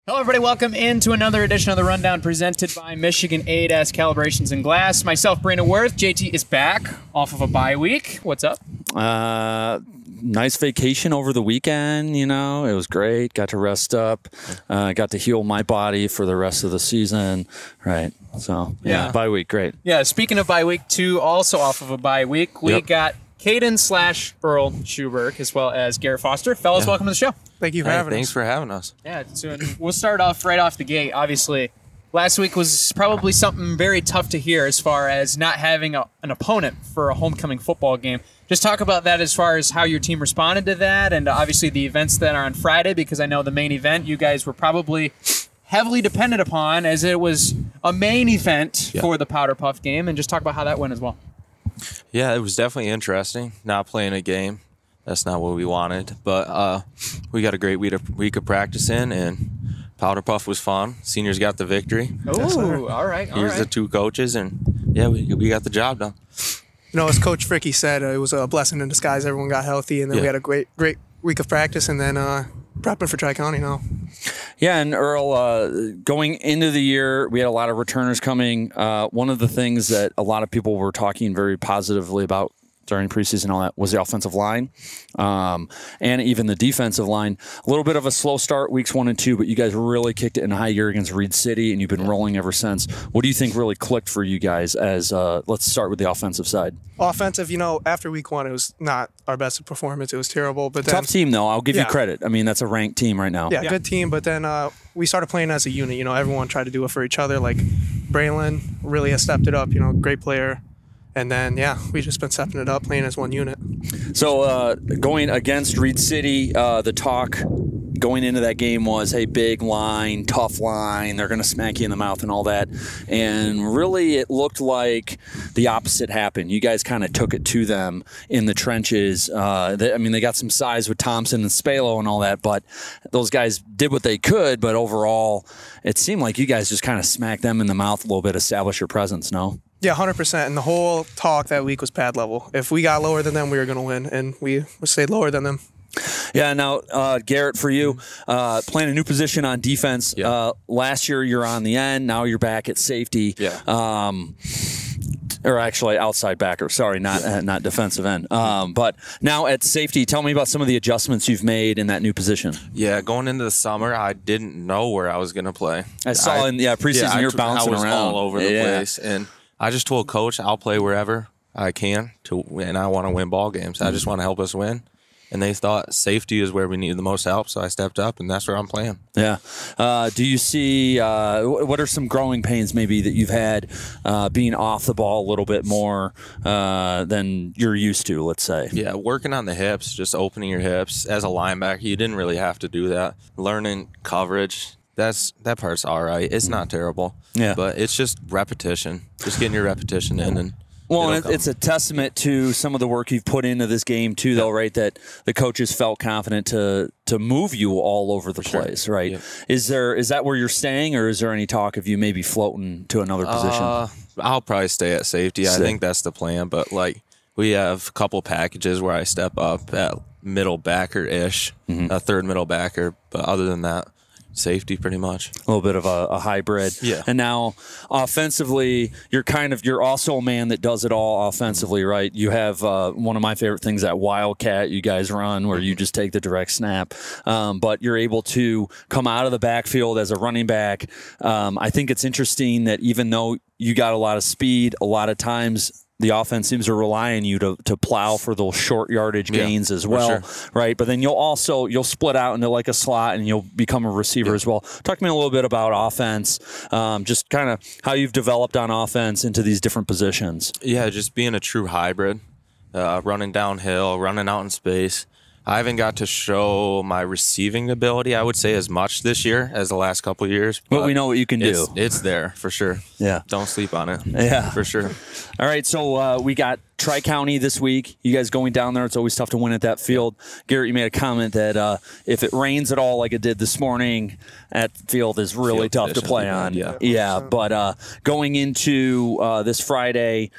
Hello, everybody. Welcome into another edition of The Rundown presented by Michigan A-DAS Calibrations and Glass. Myself, Brandon Worth. JT is back off of a bye week. What's up? Nice vacation over the weekend, you know. It was great. Got to rest up. Got to heal my body for the rest of the season. Right. So, yeah. Bye week. Great. Yeah, speaking of bye week, too, also off of a bye week, we got Caiden / Earl Schuberg, as well as Garret Foster. Fellas, welcome to the show. Thank you for having us. Thanks for having us. Yeah, so we'll start off right off the gate. Obviously, last week was probably something very tough to hear as far as not having an opponent for a homecoming football game. Just talk about that as far as how your team responded to that, and obviously the events that are on Friday, because I know the main event you guys were probably heavily dependent upon, as it was a main event for the Powder Puff game, and just talk about how that went as well. Yeah, it was definitely interesting, not playing a game. That's not what we wanted, but we got a great week of practice in, and Powder Puff was fun. Seniors got the victory. Oh, all right. Here's the two coaches, and yeah, we got the job done. You know, as Coach Fricky said, it was a blessing in disguise. Everyone got healthy, and then we had a great week of practice, and then prepping for Tri-County now. Yeah, and Earl, going into the year, we had a lot of returners coming. One of the things that a lot of people were talking very positively about during preseason and all that was the offensive line and even the defensive line. A little bit of a slow start weeks 1 and 2, but you guys really kicked it in high gear against Reed City, and you've been rolling ever since. What do you think really clicked for you guys as let's start with the offensive side? Offensive, you know, after week 1, it was not our best performance. It was terrible. But then, tough team, though. I'll give you credit. I mean, that's a ranked team right now. Yeah, good team. But then we started playing as a unit. You know, everyone tried to do it for each other. Like Braylon really has stepped it up. You know, great player. And then, we just been stepping it up, playing as one unit. So going against Reed City, the talk going into that game was, hey, big line, tough line, they're going to smack you in the mouth and all that. And really it looked like the opposite happened. You guys kind of took it to them in the trenches. They got some size with Thompson and Spalo and all that, but those guys did what they could. But overall, it seemed like you guys just kind of smacked them in the mouth a little bit, establish your presence, no? Yeah, 100%. And the whole talk that week was pad level. If we got lower than them, we were going to win, and we stayed lower than them. Yeah, now, Garret, for you, playing a new position on defense. Last year you're on the end. Now you're back at safety. Yeah. Or actually outside backer. Sorry, not defensive end. But now at safety, tell me about some of the adjustments you've made in that new position. Yeah, going into the summer, I didn't know where I was going to play. I saw in preseason you're bouncing around. All over the place, and I just told Coach I'll play wherever I can and I want to win ball games. I just want to help us win. And they thought safety is where we needed the most help, so I stepped up, and that's where I'm playing. Yeah. Do you see what are some growing pains maybe that you've had being off the ball a little bit more than you're used to, let's say? Yeah, working on the hips, just opening your hips. As a linebacker, you didn't really have to do that. Learning coverage, that part's all right. It's not terrible. Yeah. But it's just repetition, just getting your repetition in and well, and it's a testament to some of the work you've put into this game, too, though, right, that the coaches felt confident to move you all over the place, right? Yeah. Is that where you're staying, or is there any talk of you maybe floating to another position? I'll probably stay at safety. I think that's the plan, but, we have a couple packages where I step up at middle backer-ish, a third middle backer, but other than that, safety pretty much. A little bit of a hybrid. Yeah. And now offensively, you're also a man that does it all offensively, right? You have one of my favorite things, that Wildcat you guys run where you just take the direct snap. But you're able to come out of the backfield as a running back. I think it's interesting that even though you got a lot of speed, a lot of times the offense seems to rely on you to plow for those short yardage gains as well, right? But then you'll split out into like a slot and you'll become a receiver as well. Talk to me a little bit about offense, just kind of how you've developed on offense into these different positions. Yeah, just being a true hybrid, running downhill, running out in space. I haven't got to show my receiving ability, I would say, as much this year as the last couple of years. But we know what you can do. It's there, for sure. Yeah. Don't sleep on it. Yeah. For sure. All right, so we got Tri-County this week. You guys going down there, it's always tough to win at that field. Garret, you made a comment that if it rains at all like it did this morning, that field is really tough to play on. Yeah, but going into this Friday,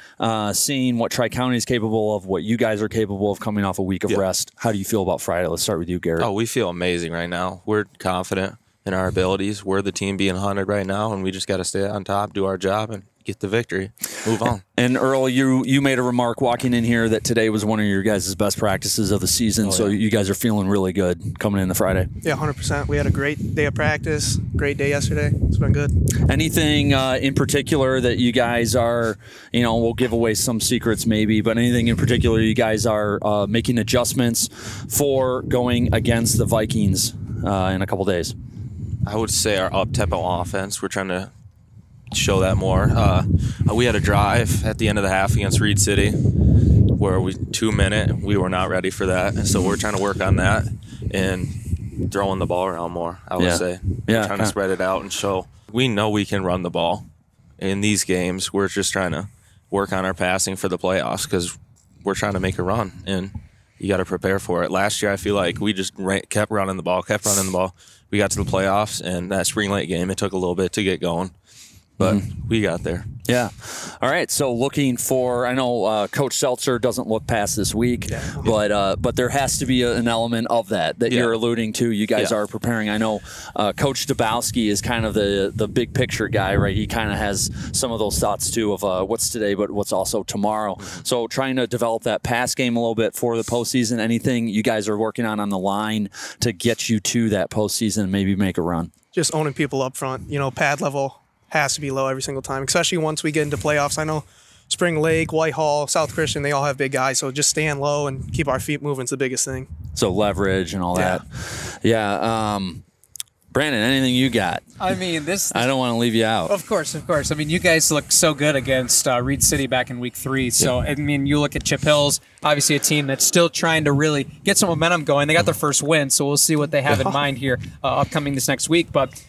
seeing what Tri-County is capable of, what you guys are capable of coming off a week of rest, how do you feel about Friday? Let's start with you, Garret. Oh, we feel amazing right now. We're confident. in our abilities. We're the team being hunted right now, and we just got to stay on top, do our job, and get the victory, move on. And Earl, you made a remark walking in here that today was one of your guys' best practices of the season, so you guys are feeling really good coming into Friday. Yeah, 100%. We had a great day of practice, great day yesterday. It's been good. Anything in particular that you guys are, we'll give away some secrets maybe, but anything in particular you guys are making adjustments for going against the Vikings in a couple days? I would say our up-tempo offense, we're trying to show that more. We had a drive at the end of the half against Reed City where 2-minute, we were not ready for that. And so we're trying to work on that and throwing the ball around more, I would say. Yeah, trying to spread it out and show we know we can run the ball. In these games, we're just trying to work on our passing for the playoffs because we're trying to make a run, and you got to prepare for it. Last year, I feel like we just kept running the ball. We got to the playoffs, and that Spring Lake game, it took a little bit to get going. But we got there. Yeah. All right. So looking for, I know Coach Seltzer doesn't look past this week, but there has to be an element of that you're alluding to. You guys are preparing. I know Coach Dabowski is kind of the big picture guy, right? He kind of has some of those thoughts too of what's today, but what's also tomorrow. So trying to develop that pass game a little bit for the postseason. Anything you guys are working on the line to get you to that postseason and maybe make a run? Just owning people up front. Pad level has to be low every single time, especially once we get into playoffs. I know Spring Lake, Whitehall, South Christian, they all have big guys, so just staying low and keep our feet moving is the biggest thing. So leverage and all that. Yeah. Brandon, anything you got? I mean, I don't want to leave you out. Of course. I mean, you guys look so good against Reed City back in week 3. So, I mean, you look at Chip Hills, obviously a team that's still trying to really get some momentum going. They got their first win, so we'll see what they have in mind here upcoming this next week. But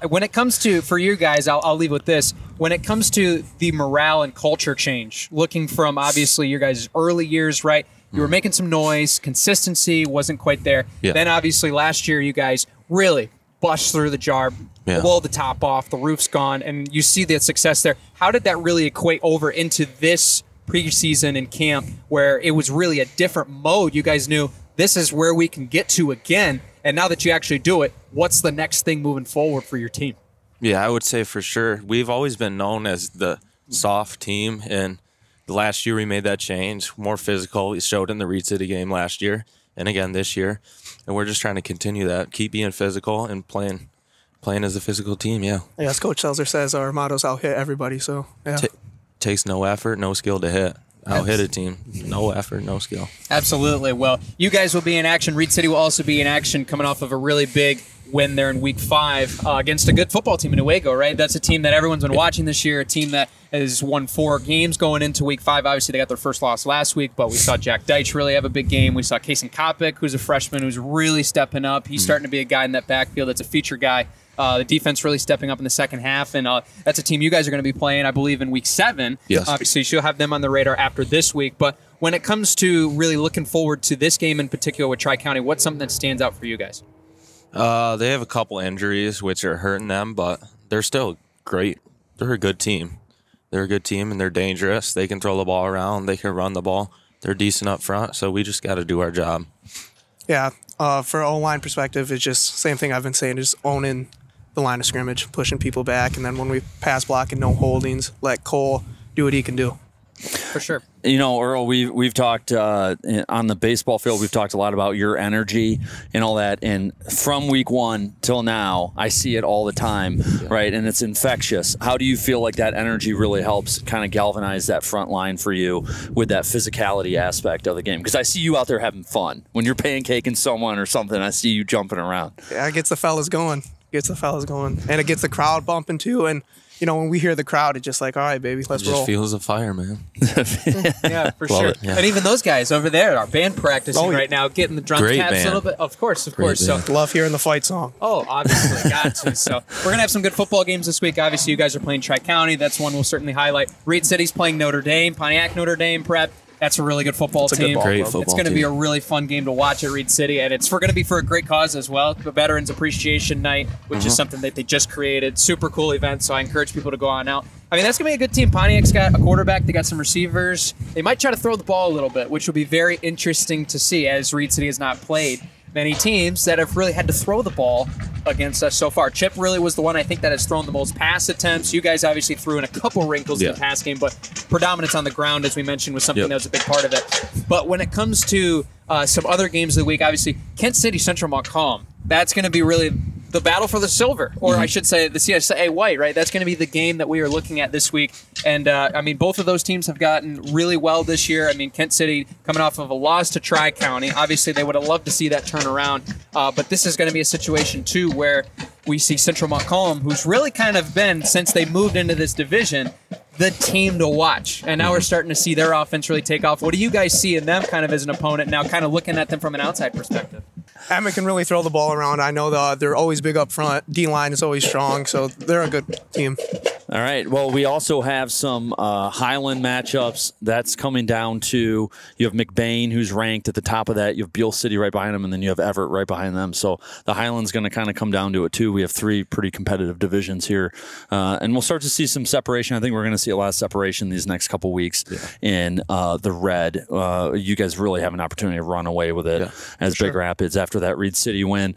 when it comes to, for you guys, I'll leave with this. When it comes to the morale and culture change, looking from obviously your guys' early years, right? You were making some noise. Consistency wasn't quite there. Yeah. Then obviously last year you guys really bust through the jar, blow the top off, the roof's gone, and you see the success there. How did that really equate over into this preseason and camp where it was really a different mode? You guys knew this is where we can get to again, and now that you actually do it, what's the next thing moving forward for your team? Yeah, I would say for sure. We've always been known as the soft team, and the last year we made that change, more physical. We showed in the Reed City game last year and again this year. And we're just trying to continue that, keep being physical and playing as a physical team, Yeah, as Coach Seltzer says, our motto's out hit everybody. So, takes no effort, no skill to hit. Out hit a team. No effort, no skill. Absolutely. Well, you guys will be in action. Reed City will also be in action coming off of a really big win there in week 5 against a good football team in Nuevo, right? That's a team that everyone's been watching this year, a team that has won 4 games going into week 5. Obviously, they got their first loss last week, but we saw Jack Deitch really have a big game. We saw Caiden Kopic, who's a freshman, who's really stepping up. He's starting to be a guy in that backfield that's a feature guy. The defense really stepping up in the second half, and that's a team you guys are going to be playing, I believe, in week 7. Yes. Obviously, you'll have them on the radar after this week, but when it comes to really looking forward to this game in particular with Tri-County, what's something that stands out for you guys? They have a couple injuries which are hurting them, but they're still great. They're a good team. They're a good team, and they're dangerous. They can throw the ball around. They can run the ball. They're decent up front, so we just got to do our job. Yeah, for O-line perspective, it's just same thing I've been saying, just owning the line of scrimmage, pushing people back, and then when we pass block and no holdings, let Cole do what he can do. For sure. Earl, we've talked on the baseball field, we've talked a lot about your energy and all that. And from week 1 till now, I see it all the time, right? And it's infectious. How do you feel like that energy really helps kind of galvanize that front line for you with that physicality aspect of the game? Because I see you out there having fun. When you're pancaking someone or something, I see you jumping around. Yeah, it gets the fellas going. And it gets the crowd bumping too. And when we hear the crowd, it's just like, all right, baby, let's roll. It just feels a fire, man. Yeah, for sure. Yeah. And even those guys over there are band practicing right now, getting the drum taps a little bit. Of course. So love hearing the fight song. Oh, obviously, got to. So we're going to have some good football games this week. Obviously, you guys are playing Tri-County. That's one we'll certainly highlight. Reed City's playing Notre Dame, Pontiac Notre Dame prep. That's a really good football team. It's going to be a really fun game to watch at Reed City, and it's going to be for a great cause as well. The Veterans Appreciation Night, which is something that they just created. Super cool event, so I encourage people to go on out. I mean, that's going to be a good team. Pontiac's got a quarterback. They got some receivers. They might try to throw the ball a little bit, which will be very interesting to see, as Reed City has not played many teams that have really had to throw the ball against us so far. Chip really was the one I think that has thrown the most pass attempts. You guys obviously threw in a couple wrinkles in the pass game, but predominance on the ground, as we mentioned, was something that was a big part of it. But when it comes to some other games of the week, obviously, Kent City, Central Montcalm, that's going to be really the battle for the silver, or I should say the CSA white, right? That's going to be the game that we are looking at this week. And, I mean, both of those teams have gotten really well this year. I mean, Kent City coming off of a loss to Tri-County. Obviously, they would have loved to see that turn around. But this is going to be a situation, too, where we see Central Montcalm, who's really kind of been, since they moved into this division, the team to watch. And now we're starting to see their offense really take off. What do you guys see in them kind of as an opponent now, kind of looking at them from an outside perspective? Emmett can really throw the ball around. I know they're always big up front. D-line is always strong, so they're a good team. All right. Well, we also have some Highland matchups. That's coming down to, you have McBain, who's ranked at the top of that. You have Beale City right behind them, and then you have Everett right behind them. So the Highland's going to kind of come down to it, too. We have 3 pretty competitive divisions here. And we'll start to see some separation. I think we're going to see a lot of separation these next couple weeks in the red. You guys really have an opportunity to run away with it as Big Rapids after that Reed City win.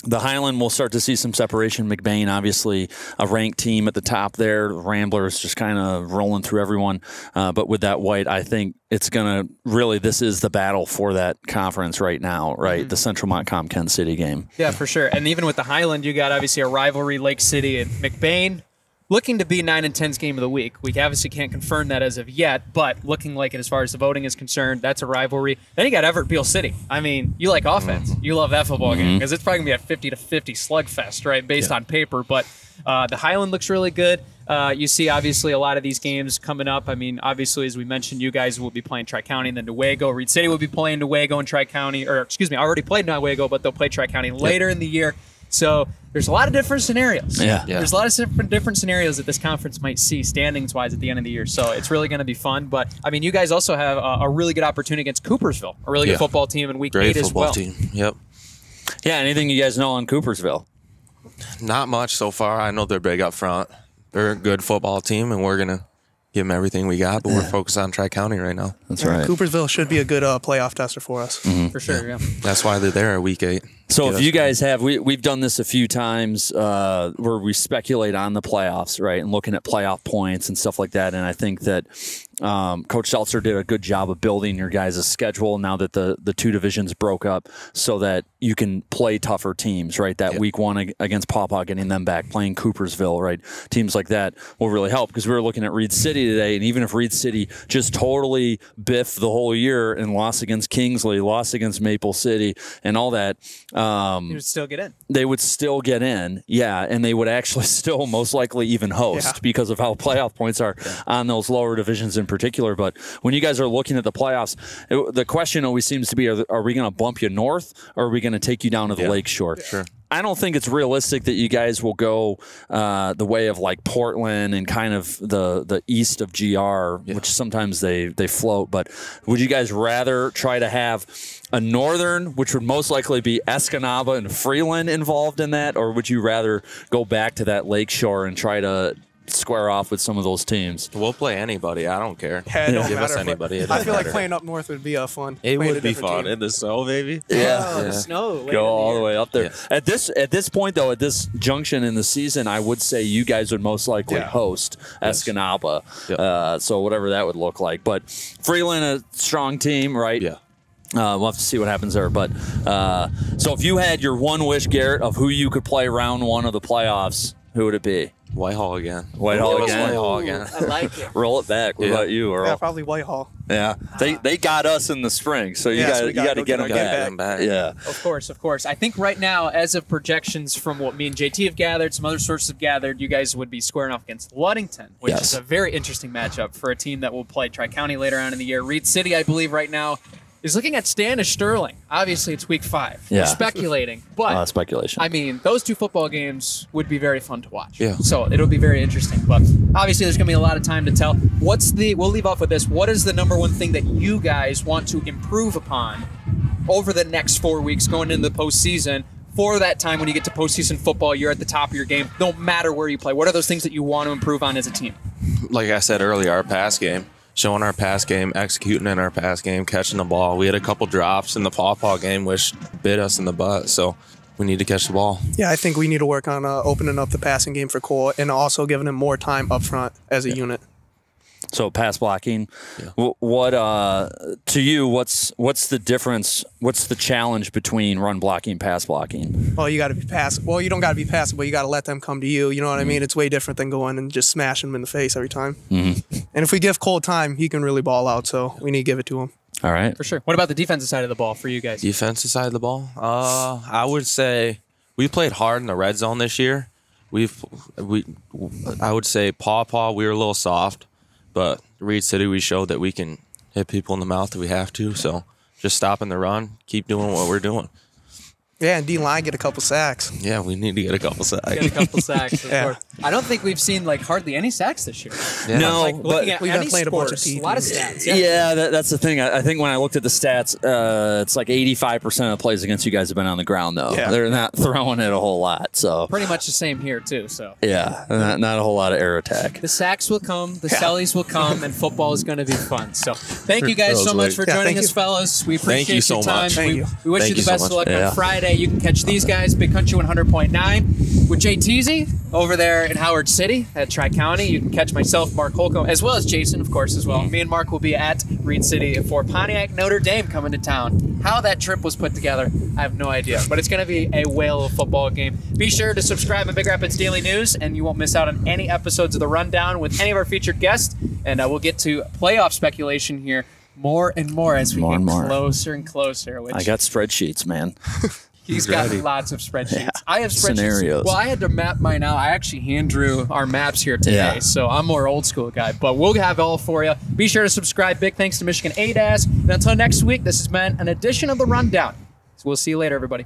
The Highland will start to see some separation. McBain, obviously, a ranked team at the top there. Ramblers just kind of rolling through everyone. But with that white, I think it's going to really, this is the battle for that conference right now, right? The Central Montcalm Kent City game. Yeah, for sure. And even with the Highland, you got obviously a rivalry, Lake City and McBain. Looking to be 9 and 10's game of the week. We obviously can't confirm that as of yet, but looking like it as far as the voting is concerned, that's a rivalry. Then you got Everett Beale City. I mean, you like offense. You love that football game because it's probably going to be a 50-50 slugfest, right, based on paper. But the Highland looks really good. You see, obviously, a lot of these games coming up. I mean, obviously, as we mentioned, you guys will be playing Tri-County and then Newaygo. Reed City will be playing Newaygo and Tri-County, or excuse me, already played Newaygo, but they'll play Tri-County later in the year. So there's a lot of different scenarios. There's a lot of different scenarios that this conference might see standings-wise at the end of the year. So it's really going to be fun. But, I mean, you guys also have a really good opportunity against Coopersville, a really good football team in Week 8 as well. Great football team, Yeah, anything you guys know on Coopersville? Not much so far. I know they're big up front. They're a good football team, and we're going to give them everything we got, but we're focused on Tri-County right now. That's right. Coopersville should be a good playoff tester for us. For sure, yeah. That's why they're there at Week 8. So if you guys have, we've done this a few times where we speculate on the playoffs, right, and looking at playoff points and stuff like that. And I think that Coach Seltzer did a good job of building your guys' schedule now that the 2 divisions broke up so that you can play tougher teams, right? That Week 1 against Pawpaw, getting them back, playing Coopersville, right? Teams like that will really help because we were looking at Reed City today, and even if Reed City just totally biffed the whole year and lost against Kingsley, lost against Maple City, and all that, you would still get in. They would still get in, and they would actually still most likely even host because of how playoff points are on those lower divisions in particular. But when you guys are looking at the playoffs, the question always seems to be, are we going to bump you north or are we going to take you down to the Lakeshore? Sure. I don't think it's realistic that you guys will go the way of like Portland and kind of the east of GR, which sometimes they float. But would you guys rather try to have a northern, which would most likely be Escanaba and Freeland involved in that, or would you rather go back to that Lakeshore and try to square off with some of those teams? We'll play anybody. I don't care. Yeah, it don't Give matter, us anybody. I feel like playing up north would be fun. It would be fun fun in the snow, baby. The snow. Go all the way up there. At this point, though, at this junction in the season, I would say you guys would most likely host Escanaba. So whatever that would look like. But Freeland, a strong team, right? Yeah. We'll have to see what happens there. But so if you had your one wish, Garrett, of who you could play round 1 of the playoffs, who would it be? Whitehall again. Whitehall again. Whitehall again. I like it. Roll it back. What about you, Earl? Yeah, probably Whitehall. Yeah, they got us in the spring, so you got to get them back. Yeah, of course. I think right now, as of projections from what me and JT have gathered, some other sources have gathered, you guys would be squaring off against Ludington, which is a very interesting matchup for a team that will play Tri-County later on in the year. Reed City, I believe, right now is looking at Standish Sterling. Obviously, it's Week 5. Yeah. We're speculating, but speculation. I mean, those 2 football games would be very fun to watch. Yeah. So it'll be very interesting. But obviously, there's going to be a lot of time to tell. We'll leave off with this. What is the number one thing that you guys want to improve upon over the next 4 weeks going into the postseason? For that time when you get to postseason football, you're at the top of your game. No matter where you play. What are those things that you want to improve on as a team? Like I said earlier, our pass game. Showing our pass game, executing in our pass game, catching the ball. We had a couple drops in the Pawpaw game which bit us in the butt. So we need to catch the ball. Yeah, I think we need to work on opening up the passing game for Cole and also giving him more time up front as a unit. So pass blocking. Yeah. What to you? What's the difference? What's the challenge between run blocking and pass blocking? Well, you got to be passive. Well, you don't got to be passive, but you got to let them come to you. You know what I mean? It's way different than going and just smashing them in the face every time. And if we give Cole time, he can really ball out. So we need to give it to him. All right, for sure. What about the defensive side of the ball for you guys? Defensive side of the ball. I would say we played hard in the red zone this year. I would say Paw, we were a little soft. But Reed City, we showed that we can hit people in the mouth if we have to. So just stopping the run, keep doing what we're doing. Yeah, and D-line get a couple sacks. Yeah, we need to get a couple sacks. Get a couple sacks. Yeah. I don't think we've seen like hardly any sacks this year. Yeah. No, like, but we've been playing a bunch of teams. A lot of stats. Yeah, that's the thing. I think when I looked at the stats, it's like 85% of the plays against you guys have been on the ground, though. Yeah. They're not throwing it a whole lot. So pretty much the same here too. So yeah, not a whole lot of air attack. The sacks will come, the sellies will come, and football is going to be fun. So thank you guys so much for joining us, fellas. We appreciate your time. We wish you the best of luck on Friday. You can catch these guys, Big Country 100.9 with Jay Teasy over there in Howard City at Tri-County. You can catch myself, Mark Holcomb, as well as Jason, of course, as well. Me and Mark will be at Reed City for Pontiac Notre Dame coming to town. How that trip was put together, I have no idea, but it's going to be a whale of a football game. Be sure to subscribe to Big Rapids Daily News, and you won't miss out on any episodes of The Rundown with any of our featured guests, and we'll get to playoff speculation here more and more as we get closer and closer. I got spreadsheets, man. He's got lots of spreadsheets. Yeah. I have spreadsheets. Scenarios. Well, I had to map mine out. I actually hand drew our maps here today, so I'm more old school guy. But we'll have it all for you. Be sure to subscribe. Big thanks to Michigan ADAS. And until next week, this has been an edition of The Rundown. So we'll see you later, everybody.